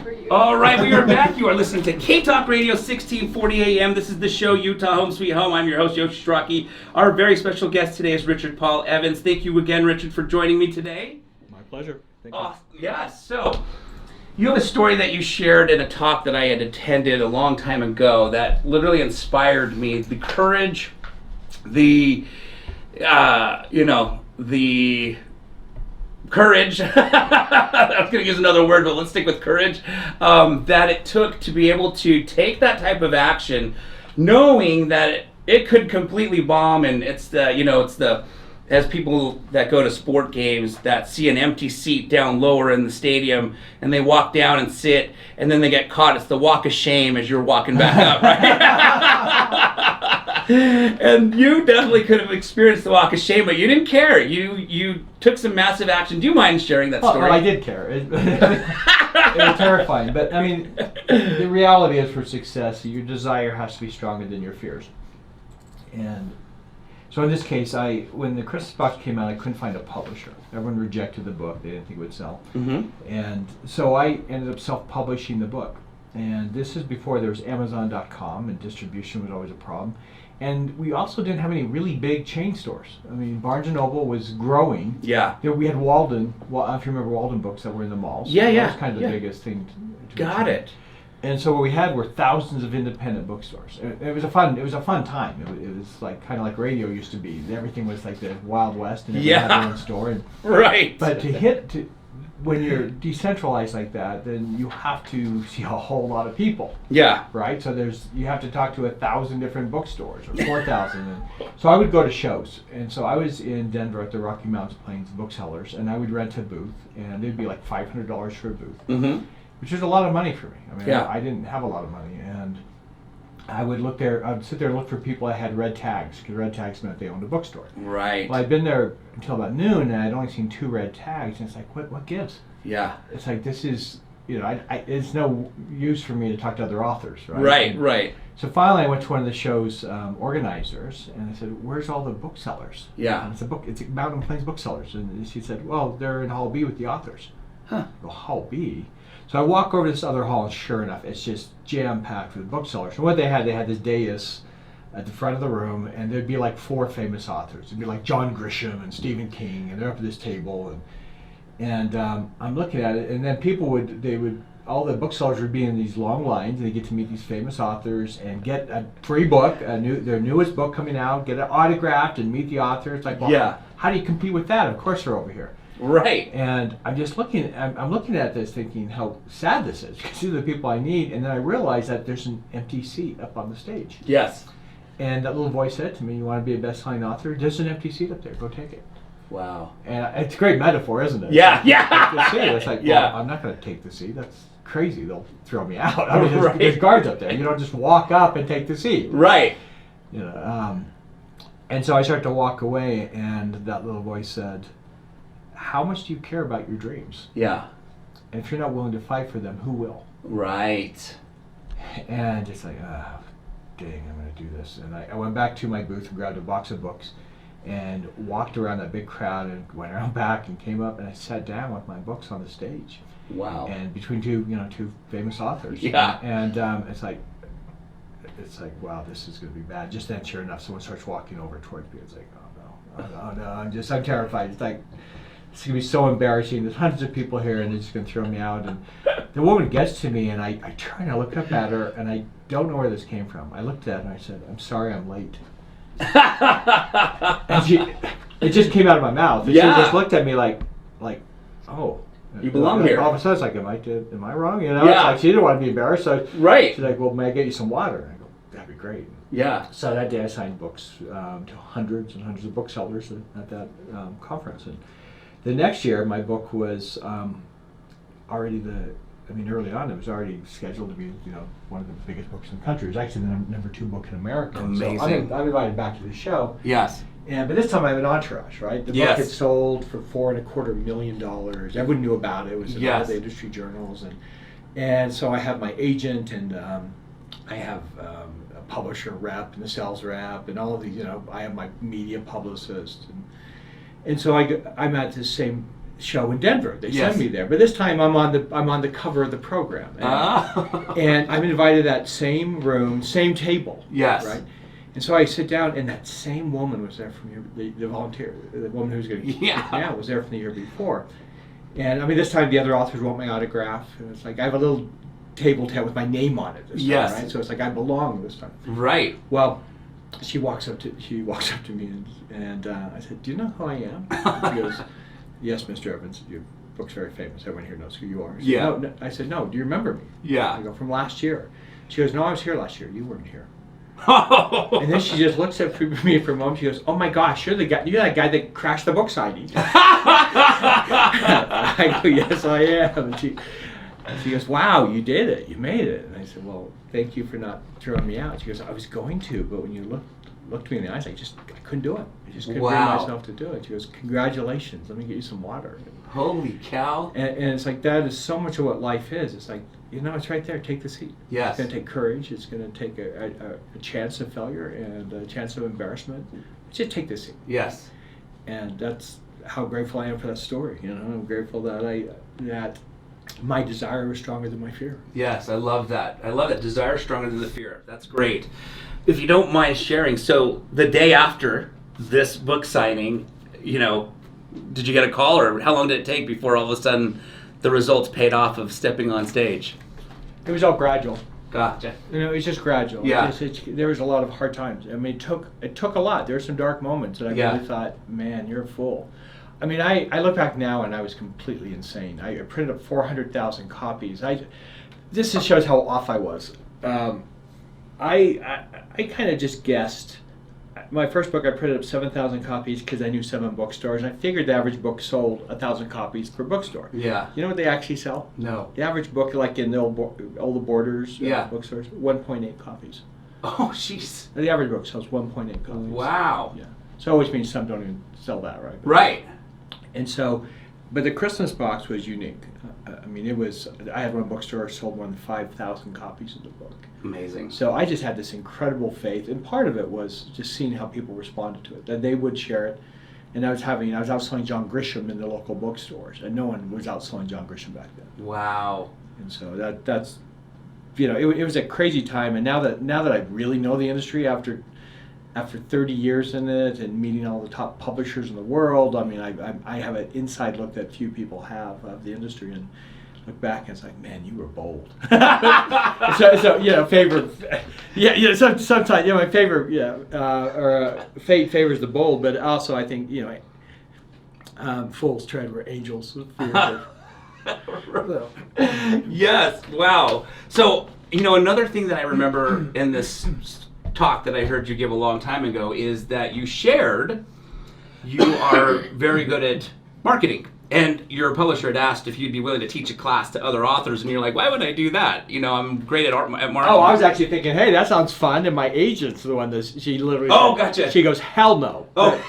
for you. All right, we are back. You are listening to K-Talk Radio 1640 AM. This is the show, Utah Home Sweet Home. I'm your host, Yoshi Strachey. Our very special guest today is Richard Paul Evans. Thank you again, Richard, for joining me today. My pleasure. Thank you. Yeah, so you have a story that you shared in a talk that I had attended a long time ago that literally inspired me. The courage, the courage, I was going to use another word, but let's stick with courage, that it took to be able to take that type of action, knowing that it could completely bomb, and it's the, as people that go to sport games that see an empty seat down lower in the stadium, and they walk down and sit, and then they get caught. It's the walk of shame as you're walking back up, right? And you definitely could have experienced the walk of shame, but you didn't care. You took some massive action. Do you mind sharing that story? Well, I did care. It was terrifying. But, I mean, the reality is for success, your desire has to be stronger than your fears. And so in this case, when the Christmas box came out, I couldn't find a publisher. Everyone rejected the book. They didn't think it would sell. Mm-hmm. And so I ended up self-publishing the book. And this is before there was Amazon.com, and distribution was always a problem. And we also didn't have any really big chain stores. I mean, Barnes & Noble was growing. Yeah. You know, we had Walden, if you remember Walden books that were in the malls. Yeah, That was kind of the yeah. biggest thing. To Got achieve. it. And so what we had were thousands of independent bookstores. It was a fun time. It was like kind of like radio used to be. Everything was like the Wild West, and everyone had their own store. And, Right. but when you're decentralized like that, then you have to see a whole lot of people. Yeah. Right? So you have to talk to 1,000 different bookstores, or 4,000. And so I would go to shows. And so I was in Denver at the Rocky Mountain Plains Booksellers, and I would rent a booth, and it'd be like $500 for a booth. Mm-hmm. Which was a lot of money for me. I mean, Yeah. I didn't have a lot of money, and I would look there. I would sit there and look for people that had red tags, because red tags meant they owned a bookstore. Right. Well, I'd been there until about noon, and I'd only seen 2 red tags, and it's like, what gives? Yeah. It's like, this is, it's no use for me to talk to other authors, right? Right. Right. So finally, I went to one of the show's organizers, and I said, "Where's all the booksellers?" Yeah. And it's Mountain Plains Booksellers, and she said, "Well, they're in Hall B with the authors." Huh. I go, Hall B? So I walk over to this other hall, and sure enough, it's just jam-packed with booksellers. And what they had this dais at the front of the room, and there'd be like 4 famous authors. It'd be like John Grisham and Stephen King, and they're up at this table, and I'm looking at it, and then all the booksellers would be in these long lines, and they get to meet these famous authors and get a free book, their newest book coming out, get it autographed, and meet the author. It's like, well, Yeah. how do you compete with that? Of course they're over here. Right. And I'm just looking at this thinking how sad this is, because these are the people I need, and then I realized that there's an empty seat up on the stage. Yes. And that little voice said to me, "You want to be a best-selling author? There's an empty seat up there, go take it." Wow. And it's a great metaphor, isn't it? Yeah. Take Yeah. the seat. It's like, well, Yeah. I'm not going to take the seat. That's crazy. They'll throw me out. I mean, Right. there's guards up there. You don't just walk up and take the seat. Right. And so I started to walk away, and that little voice said, "How much do you care about your dreams? Yeah. And if you're not willing to fight for them, who will?" Right. And it's like, dang, I'm going to do this. And I went back to my booth and grabbed a box of books and walked around that big crowd and went around back and came up, and I sat down with my books on the stage. Wow. And between two famous authors. Yeah. And it's like, wow, this is going to be bad. Just then, sure enough, someone starts walking over towards me. It's like, oh no, I'm terrified. It's like, it's going to be so embarrassing. There's hundreds of people here, and they're just going to throw me out. And the woman gets to me, and I turn and I look up at her, and I don't know where this came from. I looked at her, and I said, "I'm sorry I'm late." And it just came out of my mouth. And Yeah. She just looked at me like, oh. You belong here. All of a sudden, it's like, am I wrong? Yeah. It's like she didn't want to be embarrassed. So Right. she's like, "Well, may I get you some water?" And I go, "That'd be great." Yeah. So that day I signed books to hundreds and hundreds of booksellers at that conference. And the next year, my book was already early on, it was already scheduled to be, one of the biggest books in the country. It was actually the number 2 book in America. Amazing. So I'm invited back to the show. Yes. But this time I have an entourage, right? The Yes. book had sold for $4.25 million. Everyone knew about it. It was in all Yes. the industry journals, and so I have my agent, and I have a publisher rep and a sales rep, and all of these. I have my media publicist, and so I'm at the same show in Denver. They Yes. send me there, but this time I'm on the cover of the program, and I'm invited to that same room, same table. Yes. Right. And so I sit down, and that same woman was there from the volunteer, the woman who was going to was there from the year before. And I mean, this time the other authors want my autograph. And it's like I have a little table with my name on it this time, right? So it's like I belong this time. Right. Well, she walks up to me and I said, "Do you know who I am?" And she goes, "Yes, Mr. Evans. Your book's very famous. Everyone here knows who you are." I said, no. I said, "No. Do you remember me?" Yeah. I go, "From last year." She goes, "No, I was here last year. You weren't here." And then she just looks at me for a moment. She goes, "Oh my gosh, you're that guy that crashed the book signing." I go, "Yes, I am." And she goes, "Wow, you did it. You made it." And I said, "Well, thank you for not throwing me out." She goes, "I was going to, but when you looked me in the eyes, I couldn't do it. I just couldn't bring myself to do it." She goes, "Congratulations. Let me get you some water." Holy cow. And it's like that is so much of what life is. It's like, it's right there. Take the seat. Yes. It's going to take courage. It's going to take a chance of failure and a chance of embarrassment. Just take the seat. Yes. And that's how grateful I am for that story. I'm grateful that that my desire was stronger than my fear. Yes, I love that. I love that. Desire stronger than the fear. That's great. If you don't mind sharing, so the day after this book signing, did you get a call, or how long did it take before all of a sudden the results paid off of stepping on stage? It was all gradual. Gotcha. It was just gradual. Yeah. There was a lot of hard times. I mean, it took a lot. There were some dark moments that I really thought, man, you're a fool. I mean, I look back now and I was completely insane. I printed up 400,000 copies. This just shows how off I was. I kind of just guessed. My first book, I printed up 7,000 copies because I knew 7 bookstores. I figured the average book sold 1,000 copies per bookstore. Yeah. You know what they actually sell? No. The average book, like in the old Borders bookstores, 1.8 copies. Oh, jeez. The average book sells 1.8 copies. Wow. Yeah. So which means some don't even sell that, right? Right. And so, but the Christmas box was unique. I mean, I had one bookstore sold more than 5,000 copies of the book. Amazing. So I just had this incredible faith, and part of it was just seeing how people responded to it, that they would share it. And I was outselling John Grisham in the local bookstores, and no one was outselling John Grisham back then. Wow. And so that's, it was a crazy time. And now that I really know the industry after 30 years in it and meeting all the top publishers in the world, I mean, I have an inside look that few people have of the industry, and look back and it's like, man, you were bold. Sometimes my favorite, fate favors the bold, but also I think fools tread where angels fear. Yes. Wow. So another thing that I remember in this talk that I heard you give a long time ago is that you shared you are very good at marketing. And your publisher had asked if you'd be willing to teach a class to other authors, and you're like, why would I do that? I'm great at marketing. Oh, I was actually thinking, hey, that sounds fun, and my agent's the one that she literally said, gotcha. She goes, hell no. Oh.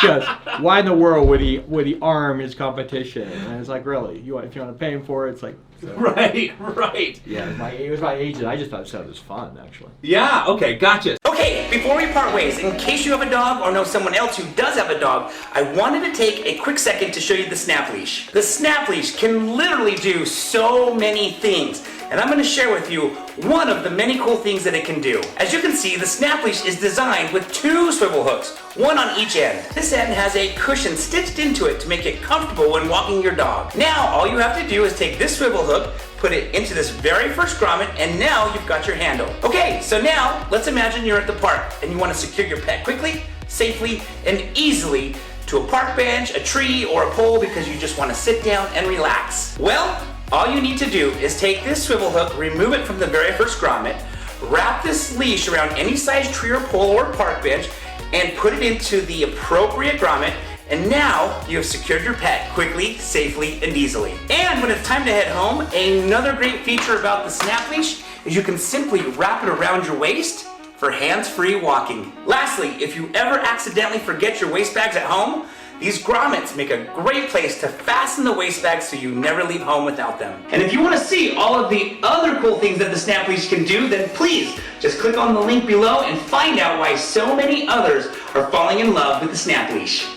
She goes, why in the world would he arm his competition? And it's like, really? If you want to pay him for it, it's like... So. Right. Yeah, it was my agent. I just thought it sounded fun, actually. Yeah, okay, gotcha. Okay, before we part ways, in case you have a dog or know someone else who does have a dog, I wanted to take a quick second to show you the Snap Leash. The Snap Leash can literally do so many things, and I'm going to share with you one of the many cool things that it can do. As you can see, the Snap Leash is designed with 2 swivel hooks, one on each end. This end has a cushion stitched into it to make it comfortable when walking your dog. Now, all you have to do is take this swivel hook, put it into this very first grommet, and now you've got your handle. Okay, so now let's imagine you're at the park and you want to secure your pet quickly, safely, and easily to a park bench, a tree, or a pole because you just want to sit down and relax. Well, all you need to do is take this swivel hook, remove it from the very first grommet, wrap this leash around any size tree or pole or park bench, and put it into the appropriate grommet, and now you have secured your pet quickly, safely, and easily. And when it's time to head home, another great feature about the Snap Leash is you can simply wrap it around your waist for hands-free walking. Lastly, if you ever accidentally forget your waist bags at home, these grommets make a great place to fasten the waist bags so you never leave home without them. And if you want to see all of the other cool things that the Snap Leash can do, then please just click on the link below and find out why so many others are falling in love with the Snap Leash.